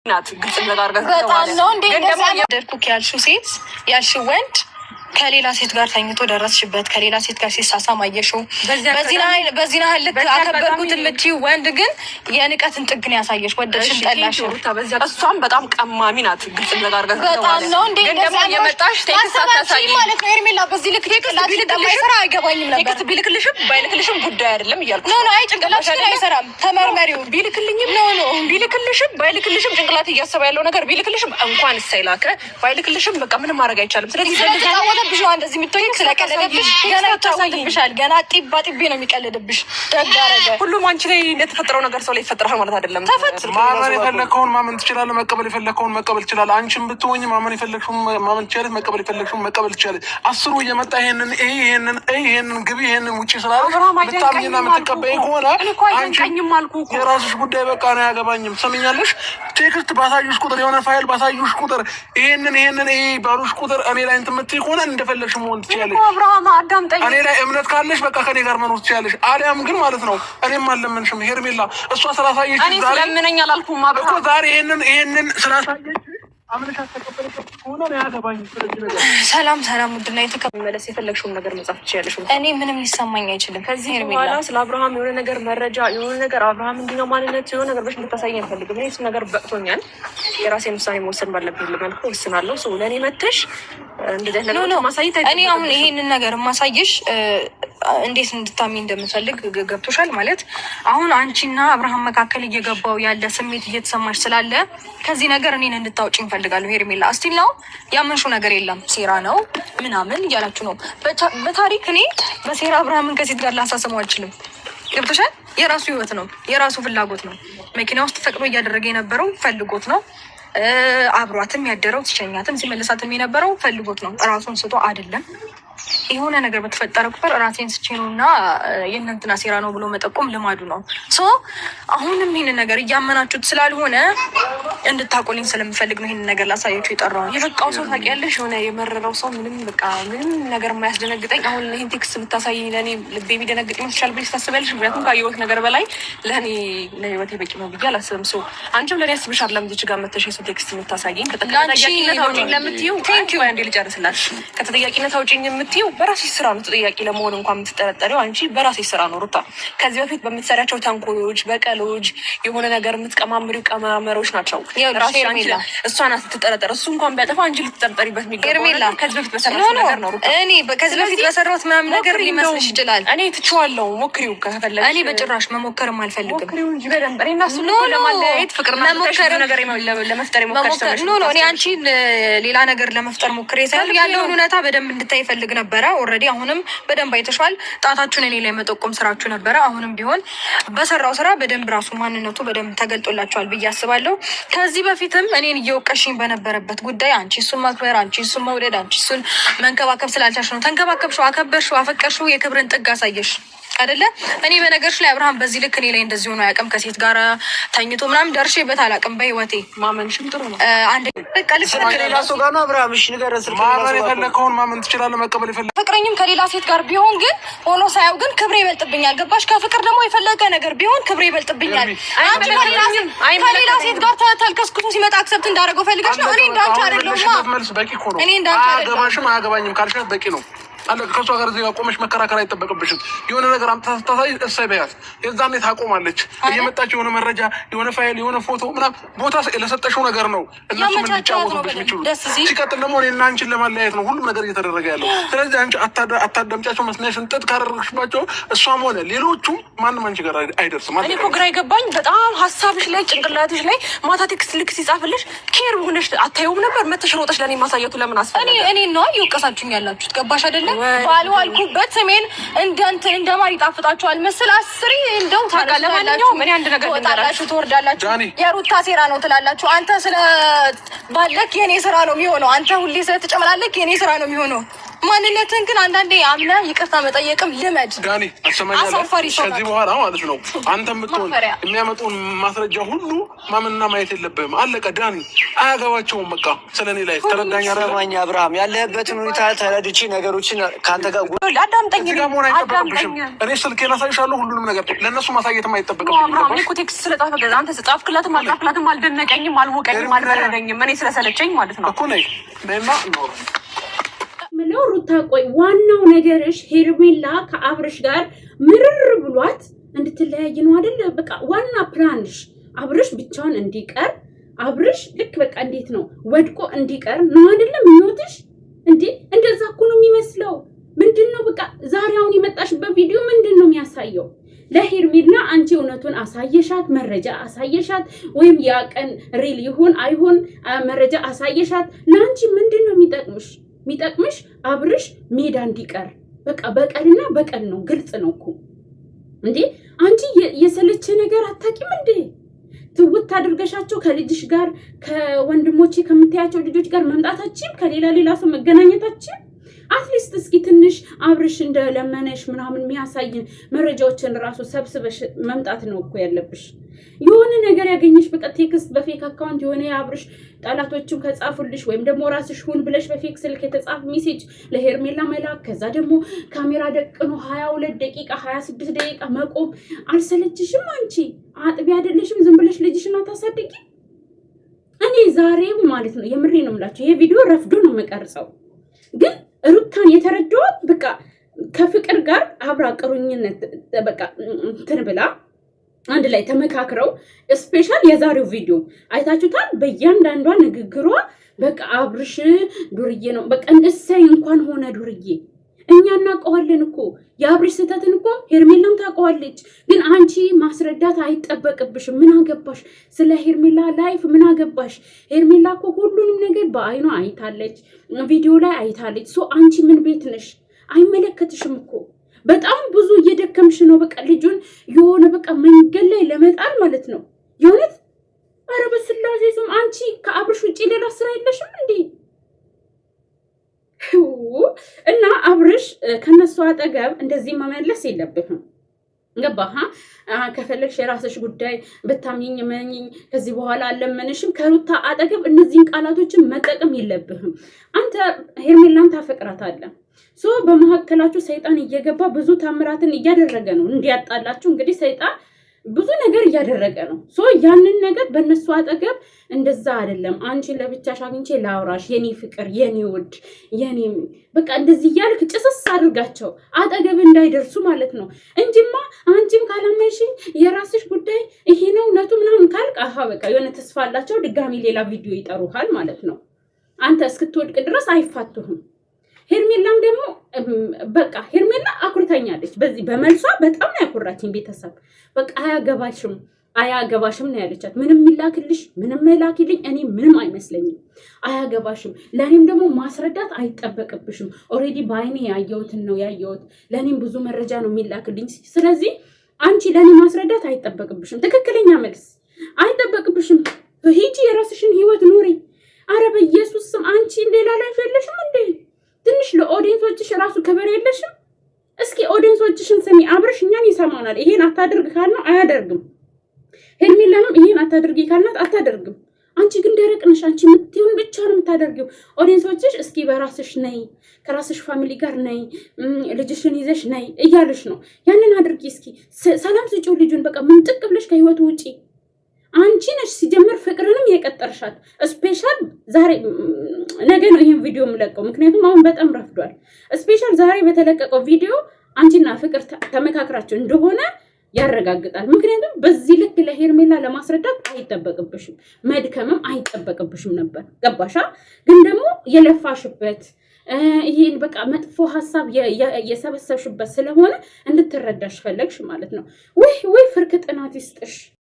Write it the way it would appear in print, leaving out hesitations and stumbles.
ናት ግልጽ ነገር በጣም ነው እንዴ እንደዚህ ያልሽው ሴት ያልሽው ወንድ ከሌላ ሴት ጋር ተኝቶ ደረስሽበት፣ ከሌላ ሴት ጋር ሲሳሳም አየሽው። በዚህ ላይ ልክ አከበርኩት የምትይው ወንድ ግን የንቀትን ጥግ ነው ያሳየሽ። ወደድሽም ጠላሽ እሷም በጣም ቀማሚ ናት። ግልጽ ነገር በጣም ነው እንዴ እንደዚህ የመጣሽ ቴክስት አታሳይ ማለት ነው። ኤርሜላ በዚህ ልክ ቴክስት ቢልክልሽ አይገባኝም ነበር። ቴክስት ቢልክልሽም ባይልክልሽም ጉዳይ አይደለም እያልኩ ነው። አይ ጭንቅላትሽ አይሰራም። ተመርመሪው። ቢልክልኝም ነው ቢልክልሽም ባይልክልሽም ጭንቅላት እያሰበ ያለው ነገር ቢልክልሽም እንኳን ሳይላከ ባይልክልሽም በቃ ምንም ማድረግ አይቻልም። ስለዚህ ብዙ እንደዚህ የምትሆኝ ስለቀለደብሽ ገና ይታወቅብሻል። ገና ጢባ ጢቤ ነው የሚቀልድብሽ። ደጋረገ ሁሉም አንቺ ላይ እንደተፈጠረው ነገር ሰው ላይ ይፈጠራል ማለት አይደለም። ማመን የፈለከውን ማመን ትችላለህ፣ መቀበል የፈለከውን መቀበል ትችላለህ። አንቺም ብትሆኝ ማመን የፈለግሽውን ማመን ትችላለህ፣ መቀበል የፈለግሽውን መቀበል ትችላለህ። አስሩ እየመጣ ይሄንን ግቢ ይሄንን ውጪ ስላለ ብታምኝና የምትቀበይ ከሆነ አንቺኝም አልኩ የራስሽ ጉዳይ በቃ ነው ያገባኝም። ሰምኛለሽ? ቴክስት ባሳዩሽ ቁጥር የሆነ ፋይል ባሳዩሽ ቁጥር ይሄንን ይሄ ባሉሽ ቁጥር እኔ ላይ እንትን የምትይ ከሆነ እንደፈለግሽ መሆን ትችያለሽ። አብርሃም አዳምጠኝ። እኔ ላይ እምነት ካለሽ በቃ ከኔ ጋር መኖር ትችያለሽ። አሊያም ግን ማለት ነው እኔም አልለምንሽም። ሄርሜላ እሷ ስላሳየች እኔ ስለምነኝ አላልኩም አብርሃም እኮ ዛሬ ይሄንን ስላሳየች አምነሽ አትቀበለሽ ከሆነ ነው ያገባኝ። ሰላም ውድና መለስ የፈለግሽውን ነገር መጻፍ ትችያለሽ። እኔ ምንም ሊሰማኝ አይችልም። ከዚህ በኋላ ስለ አብርሃም የሆነ ነገር መረጃ የሆነ ነገር አብርሃም እንዲህ ማንነት የሆነ ነገር በሽ እንድታሳይ አንፈልግም። እኔ እሱ ነገር በቅቶኛል። የራሴን ውሳኔ መወሰን ባለብኝ መልኩ ወስናለሁ። ሰው ለእኔ መተሽ እንደዚህ ነገር ማሳየት እኔ አሁን ይሄንን ነገር ማሳየሽ እንዴት እንድታሚ እንደምፈልግ ገብቶሻል ማለት አሁን አንቺና አብርሃም መካከል እየገባው ያለ ስሜት እየተሰማሽ ስላለ ከዚህ ነገር እኔን እንድታውጪ እንፈልጋለሁ። ሄርሜላ እስቲል ነው ያመንሹ ነገር የለም ሴራ ነው ምናምን እያላችሁ ነው። በታሪክ እኔ በሴራ አብርሃምን ከሴት ጋር ላሳስመው አልችልም። ገብቶሻል? የራሱ ህይወት ነው፣ የራሱ ፍላጎት ነው። መኪና ውስጥ ፈቅዶ እያደረገ የነበረው ፈልጎት ነው። አብሯትም ያደረው ሲሸኛትም ሲመልሳትም የነበረው ፈልጎት ነው። ራሱን ስቶ አይደለም። የሆነ ነገር በተፈጠረ ቁጥር ራሴን ስቼ ነው እና የእነንትና ሴራ ነው ብሎ መጠቆም ልማዱ ነው። አሁንም ይህንን ነገር እያመናችሁት ስላልሆነ እንድታቆልኝ ስለምፈልግ ነው ይህንን ነገር ላሳያችሁ የጠራው። የበቃው ሰው ታውቂያለሽ፣ የሆነ የመረረው ሰው ምንም ነገር የማያስደነግጠኝ አሁን ይህን ቴክስት ብታሳይ ለእኔ ልቤ የሚደነግጥ ይመስልሻል ብለሽ ታስቢያለሽ? ምክንያቱም ካየሁት ነገር በላይ ለእኔ ለህይወቴ በቂ ነው ብዬ አላስብም። አንቺም ለእኔ ያስብሻል። ለምዚች ጋር መተሽ የሰው ቴክስት የምታሳየኝ ከተጠያቂነት አውጪኝ ለምትይው እንዴ ልጨርስላሽ። ከተጠያቂነት አውጪኝ የምትይው በራስሽ ስራ ነው። ተጠያቂ ለመሆን እንኳን የምትጠረጠሪው አንቺ በራስሽ ስራ ነው ሩታ። ከዚህ በፊት በምትሰሪያቸው ተንኮሎች፣ በቀሎች የሆነ ነገር የምትቀማምሪው ቀማመሮች ናቸው። እሷ ናት ስትጠረጠር። እሱ እንኳን ቢያጠፋ አንቺ ልትጠርጠሪበት የሚገባ ከዚህ በፊት በሰራሽ ነገር ነው ሩታ። እኔ ከዚህ በፊት በሰራሁት ምናምን ነገር ሊመስልሽ ይችላል። እኔ ትችዋለሁ፣ ሞክሪው ከፈለግሽ። እኔ በጭራሽ መሞከርም አልፈልግም። ሞክሪው እንጂ በደንብ እኔ እና እሱ ለማለያየት ፍቅርና ነገር ለመፍጠር ሞከርሽ ነው። እኔ አንቺን ሌላ ነገር ለመፍጠር ሞክሬ ሳይሆን ያለውን እውነታ በደንብ እንድታይ ይፈልግ ነበረ። ኦልሬዲ አሁንም በደንብ አይተሻል። ጣታችሁን እኔ ላይ መጠቆም ስራችሁ ነበረ። አሁንም ቢሆን በሰራው ስራ በደንብ ራሱ ማንነቱ በደንብ ተገልጦላችኋል ብዬ አስባለሁ። ከዚህ በፊትም እኔን እየወቀሽኝ በነበረበት ጉዳይ አንቺ እሱን ማክበር፣ አንቺ እሱን መውደድ፣ አንቺ እሱን መንከባከብ ስላልቻልሽ ነው። ተንከባከብሽው፣ አከበርሽው፣ አፈቀርሽው፣ የክብርን ጥግ አሳየሽ አይደለ? እኔ በነገርሽ ላይ አብርሃም በዚህ ልክ እኔ ላይ እንደዚህ ሆኖ አያውቅም። ከሴት ጋር ተኝቶ ምናምን ደርሼበት አላውቅም በህይወቴ። ማመንሽም ጥሩ ነው። አንድ በቃ ልክ ከሌላ ሰው ጋር ነው አብርሃም። እሺ ንገረን። ማመን የፈለከውን ማመን ትችላለህ፣ መቀበል የፈለከውን ፍቅረኝም ከሌላ ሴት ጋር ቢሆን ግን ሆኖ ሳያው ግን ክብሬ ይበልጥብኛል። ገባሽ? ከፍቅር ደግሞ የፈለገ ነገር ቢሆን ክብሬ ይበልጥብኛል። አንቺ ከሌላ ሴት ጋር ተልከስክቶ ሲመጣ አክሰፕት እንዳደረገው ፈልገሽ ነው። እኔ እንዳንቺ አይደለሁማ። እኔ እንዳንቺ አያገባሽም፣ አያገባኝም ካልሽ በቂ ነው። ከሷ ጋር እዚህ ጋር ቆመሽ መከራከር አይጠበቅብሽም። የሆነ ነገር አምጥታ ስታሳይ እሰይ በያት፣ የዛኔ ታቆማለች። እየመጣች የሆነ መረጃ፣ የሆነ ፋይል፣ የሆነ ፎቶ ምናምን ቦታ ለሰጠሽው ነገር ነው እነሱ እንዲጫወቱብሽ የሚችሉት። ሲቀጥል ደግሞ እኔና አንቺን ለማለያየት ነው ሁሉም ነገር እየተደረገ ያለው። ስለዚህ አንቺ አታዳምጫቸው። መስናሽን ጥጥ ካደረግሽባቸው እሷም ሆነ ሌሎቹም ማንም አንቺ ጋር አይደርስም። እኔ እኮ ግራ የገባኝ በጣም ሀሳብሽ ላይ ጭንቅላትሽ ላይ ማታ ቴክስት ልክ ሲጻፍልሽ ኬር ሆነሽ አታየውም ነበር? መተሽ ሮጠሽ ለእኔ ማሳየቱ ለምን አስፈለገ? እኔ ነው እየወቀሳችሁኝ ያላችሁት። ገባሽ አይደለም? ባልዋልኩበት ስሜን እንደማር ይጣፍጣችኋል መስል አስሪ እንደው ታላላችሁ። ምን አንድ ነገር ትወጣላችሁ፣ ትወርዳላችሁ። የሩታ ሴራ ነው ትላላችሁ። አንተ ስለ ባለክ የኔ ስራ ነው የሚሆነው። አንተ ሁሌ ስለተጨመላለክ የኔ ስራ ነው የሚሆነው። ማንነትን ግን አንዳንዴ አምነህ ይቅርታ መጠየቅም ልመድ። ዳኒ አሰማኛለህ። ከዚህ በኋላ ማለት ነው አንተም ብትሆን የሚያመጡን ማስረጃ ሁሉ ማመንና ማየት የለብህም። አለቀ ዳኒ። አያገባቸውም በቃ ስለኔ ላይ ተረዳኛ። አረማኛ አብርሃም ያለህበትን ሁኔታ ተረድቼ ነገሮችን ካንተ ጋር አዳምጠኝ። መሆን አይጠበቅብሽም። እኔ ስልኬን አሳይሻለሁ ሁሉንም ነገር ለእነሱ ማሳየትም አይጠበቅብሽም። አብርሃም እኮ ቴክስት ስለጻፈ አንተ ጻፍክላትም አልጻፍክላትም አልደነቀኝም፣ አልሞቀኝም፣ አልበረደኝም። እኔ ስለሰለቸኝ ማለት ነው እኮ ነይ ነይና ነው ምለው ሩታ ቆይ ዋናው ነገርሽ ሄርሜላ ከአብርሽ ጋር ምርር ብሏት እንድትለያይ ነው አይደል? በቃ ዋና ፕላንሽ አብርሽ ብቻውን እንዲቀር አብርሽ ልክ በቃ እንዴት ነው ወድቆ እንዲቀር ነው አይደል? ምኞትሽ እንዴ? እንደዛ እኮ ነው የሚመስለው። ምንድነው በቃ ዛሬ አሁን የመጣሽበት ቪዲዮ ምንድነው የሚያሳየው? ለሄርሜላ አንቺ እውነቱን አሳየሻት፣ መረጃ አሳየሻት፣ ወይም ያ ቀን ሪል ይሁን አይሁን መረጃ አሳየሻት። ለአንቺ ምንድነው የሚጠቅምሽ አብርሽ ሜዳ እንዲቀር በቃ በቀልና በቀል ነው። ግልጽ ነው እኮ እንዴ። አንቺ የሰለቸ ነገር አታቂም እንዴ? ትውት አድርገሻቸው ከልጅሽ ጋር ከወንድሞቼ ከምታያቸው ልጆች ጋር መምጣታችን ከሌላ ሰው መገናኘታችን አትሊስት እስኪ ትንሽ አብርሽ እንደለመነሽ ምናምን የሚያሳይን መረጃዎችን ራሱ ሰብስበሽ መምጣት ነው እኮ ያለብሽ። የሆነ ነገር ያገኘሽ በቃ ቴክስት በፌክ አካውንት የሆነ የአብርሽ ጠላቶችም ከጻፉልሽ ወይም ደግሞ ራስሽ ሁን ብለሽ በፌክ ስልክ የተጻፈ ሜሴጅ ለሄርሜላ መላክ፣ ከዛ ደግሞ ካሜራ ደቅኖ 22 ደቂቃ 26 ደቂቃ መቆም አልሰለችሽም? አንቺ አጥቢ አይደለሽም? ዝም ብለሽ ልጅሽን አታሳድጊ? እኔ ዛሬው ማለት ነው የምሬ ነው የምላችሁ ይሄ ቪዲዮ ረፍዶ ነው መቀርጸው ግን ሩታን የተረዳሁት በቃ ከፍቅር ጋር አብራ ቅሩኝነት በቃ እንትን ብላ አንድ ላይ ተመካክረው ስፔሻል የዛሬው ቪዲዮ አይታችሁታል። በእያንዳንዷ ንግግሯ በቃ አብርሽ ዱርዬ ነው በቃ እሰይ እንኳን ሆነ ዱርዬ። እኛ እናውቀዋለን እኮ የአብርሽ ስህተትን እኮ ሄርሜላም ታውቀዋለች። ግን አንቺ ማስረዳት አይጠበቅብሽም። ምን አገባሽ ስለ ሄርሜላ ላይፍ? ምን አገባሽ? ሄርሜላ እኮ ሁሉንም ነገር በአይኗ አይታለች፣ ቪዲዮ ላይ አይታለች። ሶ አንቺ ምን ቤት ነሽ? አይመለከትሽም እኮ። በጣም ብዙ እየደከምሽ ነው። በቃ ልጁን የሆነ በቃ መንገድ ላይ ለመጣል ማለት ነው የሆነት። ኧረ በስላሴ ስም አንቺ ከአብርሽ ውጭ ሌላ ስራ የለሽም እንዴ? እና አብርሽ ከነሱ አጠገብ እንደዚህ መመለስ የለብህም። ገባህ? ከፈለግሽ የራስሽ ጉዳይ ብታምኚኝ መኝኝ፣ ከዚህ በኋላ አለመንሽም። ከሩታ አጠገብ እነዚህን ቃላቶችን መጠቀም የለብህም። አንተ ሄርሜላን ታፈቅራታለህ። ሶ በመካከላችሁ ሰይጣን እየገባ ብዙ ታምራትን እያደረገ ነው እንዲያጣላችሁ። እንግዲህ ሰይጣን ብዙ ነገር እያደረገ ነው። ሶ ያንን ነገር በእነሱ አጠገብ እንደዛ አይደለም። አንቺ ለብቻሽ አግኝቼ ላውራሽ የኔ ፍቅር የኔ ውድ የኔ በቃ እንደዚህ እያልክ ጭስስ አድርጋቸው አጠገብ እንዳይደርሱ ማለት ነው እንጂማ አንቺም ካላመንሽኝ የራስሽ ጉዳይ ይሄ ነው እውነቱ ምናምን ካልክ አሃ በቃ የሆነ ተስፋ አላቸው ድጋሚ ሌላ ቪዲዮ ይጠሩሃል ማለት ነው። አንተ እስክትወድቅ ድረስ አይፋቱህም። ሄርሜላም ደግሞ በቃ ሄርሜላ አኩርታኛለች። በዚህ በመልሷ በጣም ነው ያኮራችኝ። ቤተሰብ በቃ አያገባሽም ነው ያለቻት። ምንም ይላክልሽ ምንም መላክልኝ እኔ ምንም አይመስለኝም። አያገባሽም። ለኔም ደግሞ ማስረዳት አይጠበቅብሽም። ኦሬዲ ባይኔ ያየሁትን ነው ያየሁት። ለኔም ብዙ መረጃ ነው የሚላክልኝ። ስለዚህ አንቺ ለኔ ማስረዳት አይጠበቅብሽም። ትክክለኛ መልስ አይጠበቅብሽም። ሂጂ የራስሽን ህይወት ኑሪ። አረ በኢየሱስ ስም አንቺ ሌላ ላይፍ የለሽም እንዴ? ትንሽ ለኦዲየንሶችሽ ራሱ ክብር የለሽም? እስኪ ኦዲየንሶችሽን ስሚ። አብርሽ እኛን ይሰማናል። ይሄን አታድርግ ካልነው አያደርግም። ሄርሜላንም ይሄን አታድርጊ ካልናት አታደርግም። አንቺ ግን ደረቅ ነሽ። አንቺ የምትይውን ብቻ ነው የምታደርጊው። ኦዲየንሶችሽ እስኪ በራስሽ ነይ፣ ከራስሽ ፋሚሊ ጋር ነይ፣ ልጅሽን ይዘሽ ነይ እያልሽ ነው። ያንን አድርጊ። እስኪ ሰላም ስጪው ልጁን። በቃ ምን ጥቅ ብለሽ ከህይወቱ ውጪ። አንቺ ነሽ ሲጀምር ፍቅርንም የቀጠርሻት። ስፔሻል ዛሬ ነገ ነው ይሄን ቪዲዮ የምለቀው፣ ምክንያቱም አሁን በጣም ረፍዷል። ስፔሻል ዛሬ በተለቀቀው ቪዲዮ አንቺና ፍቅር ተመካክራችሁ እንደሆነ ያረጋግጣል። ምክንያቱም በዚህ ልክ ለሄርሜላ ለማስረዳት አይጠበቅብሽም፣ መድከምም አይጠበቅብሽም ነበር። ገባሻ? ግን ደግሞ የለፋሽበት ይሄን በቃ መጥፎ ሐሳብ የሰበሰብሽበት ስለሆነ እንድትረዳሽ ፈለግሽ ማለት ነው። ወይ ፍርክ ጥናት ይስጥሽ።